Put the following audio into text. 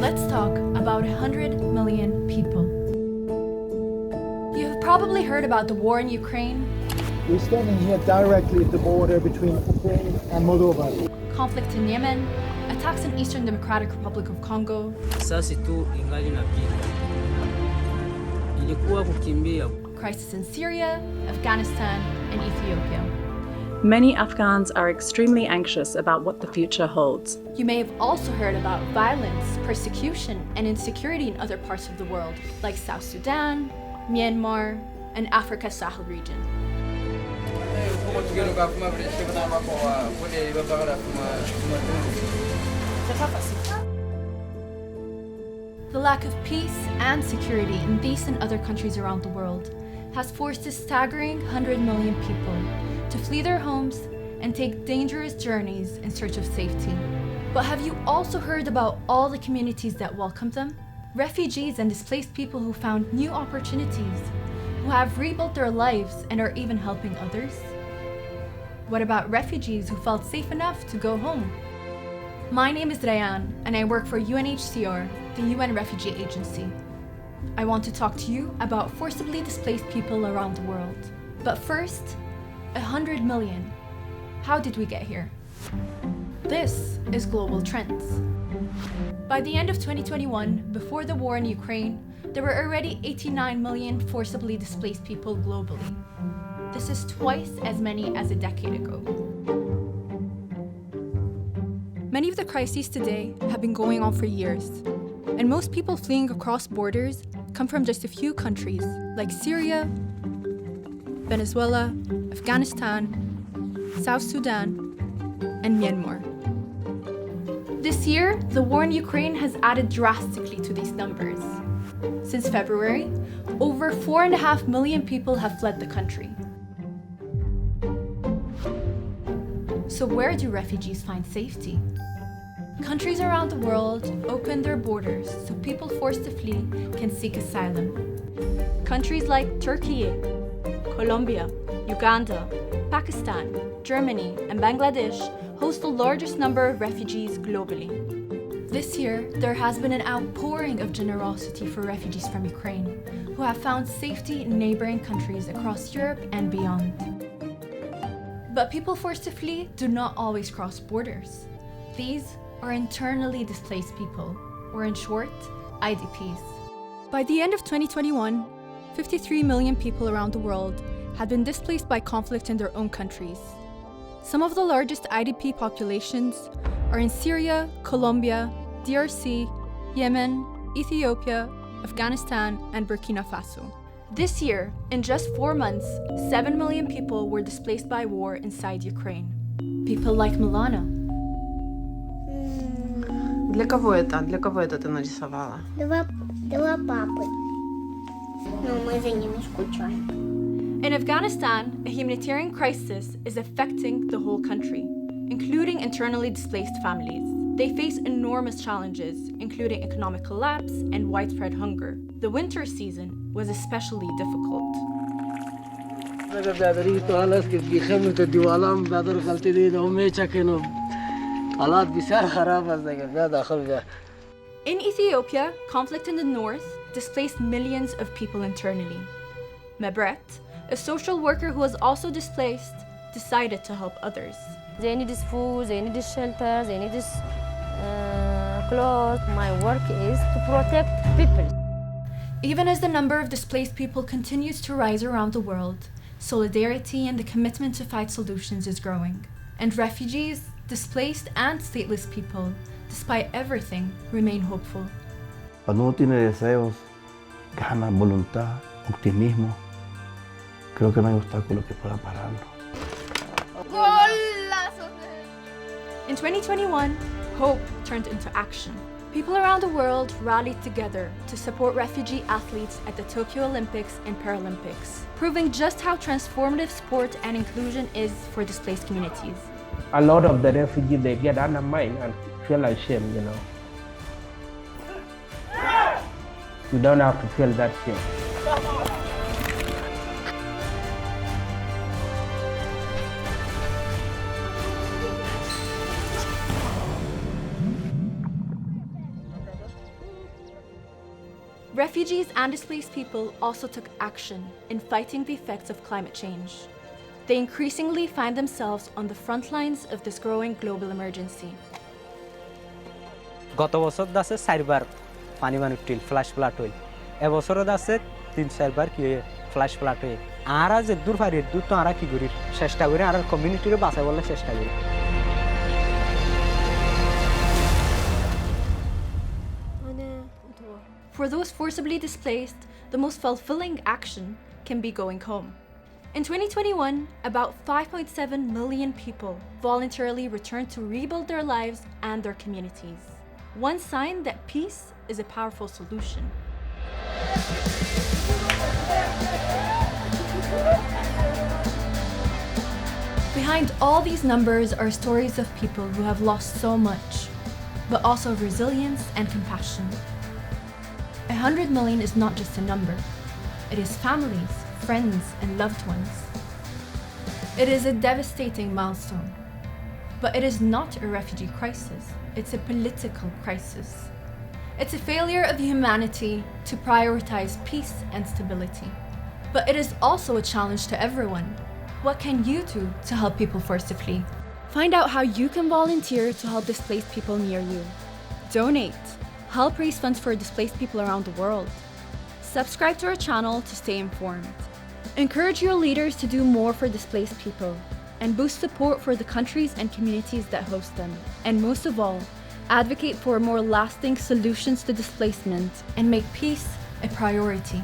let's talk about 100 million people. You have probably heard about the war in Ukraine, We're standing here directly at the border between Ukraine and Moldova. conflict in Yemen, attacks in Eastern Democratic Republic of Congo, Sasa tu ingali napita. Ilikuwa kukimbia. crisis in Syria, Afghanistan, and Ethiopia. Many Afghans are extremely anxious about what the future holds. You may have also heard about violence, persecution, and insecurity in other parts of the world, like South Sudan, Myanmar, and Africa's Sahel region. The lack of peace and security in these and other countries around the world has forced a staggering 100 million people to flee their homes and take dangerous journeys in search of safety. But have you also heard about all the communities that welcome them? Refugees and displaced people who found new opportunities, who have rebuilt their lives and are even helping others? What about refugees who felt safe enough to go home? My name is Rayan, and I work for UNHCR, the UN Refugee Agency. I want to talk to you about forcibly displaced people around the world. But first, 100 million. How did we get here? This is Global Trends. By the end of 2021, before the war in Ukraine, there were already 89 million forcibly displaced people globally. This is twice as many as a decade ago. Many of the crises today have been going on for years, and most people fleeing across borders come from just a few countries like Syria, Venezuela, Afghanistan, South Sudan, and Myanmar. This year, the war in Ukraine has added drastically to these numbers. Since February, over 4.5 million people have fled the country. So where do refugees find safety? Countries around the world open their borders so people forced to flee can seek asylum. Countries like Turkey, Colombia, Uganda, Pakistan, Germany, and Bangladesh host the largest number of refugees globally. This year, there has been an outpouring of generosity for refugees from Ukraine, who have found safety in neighboring countries across Europe and beyond. But people forced to flee do not always cross borders. These are internally displaced people, or in short, IDPs. By the end of 2021, 53 million people around the world had been displaced by conflict in their own countries. Some of the largest IDP populations are in Syria, Colombia, DRC, Yemen, Ethiopia, Afghanistan, and Burkina Faso. This year, in just 4 months, 7 million people were displaced by war inside Ukraine. People like Milana, Для кого это? Для кого это ты нарисовала? Два папы. Но мы за ними скучаем. In Afghanistan, a humanitarian crisis is affecting the whole country, including internally displaced families. They face enormous challenges, including economic collapse and widespread hunger. The winter season was especially difficult. In Ethiopia, conflict in the north displaced millions of people internally. Mebret, a social worker who was also displaced, decided to help others. They need this food, they need this shelter, they need this clothes. My work is to protect people. Even as the number of displaced people continues to rise around the world, solidarity and the commitment to find solutions is growing. And refugees, displaced and stateless people, despite everything, remain hopeful. Cuando uno tiene deseos, ganas, voluntad, optimismo, creo que no hay obstáculo que pueda pararlo. In 2021, hope turned into action. People around the world rallied together to support refugee athletes at the Tokyo Olympics and Paralympics, proving just how transformative sport and inclusion is for displaced communities. A lot of the refugees, they get undermined and feel ashamed, you know. You don't have to feel that shame. Refugees and displaced people also took action in fighting the effects of climate change. They increasingly find themselves on the front lines of this growing global emergency. গত বছর দাসে 4 বার পানি উঠিল flash flood হইল এবছরও দাসে 3-4 বার কি flash flood হই আর আজ দূর ফারির দূর তো আরা কি করি চেষ্টা করি আর কমিউনিটির বাঁচাই বলে চেষ্টা করি For those forcibly displaced, the most fulfilling action can be going home. In 2021, about 5.7 million people voluntarily returned to rebuild their lives and their communities. One sign that peace is a powerful solution. Behind all these numbers are stories of people who have lost so much, but also resilience and compassion. 100 million is not just a number. It is families, friends, and loved ones. It is a devastating milestone. But it is not a refugee crisis. It's a political crisis. It's a failure of humanity to prioritize peace and stability. But it is also a challenge to everyone. What can you do to help people forced to flee? Find out how you can volunteer to help displaced people near you. Donate. Help raise funds for displaced people around the world. Subscribe to our channel to stay informed. Encourage your leaders to do more for displaced people and boost support for the countries and communities that host them. And most of all, advocate for more lasting solutions to displacement and make peace a priority.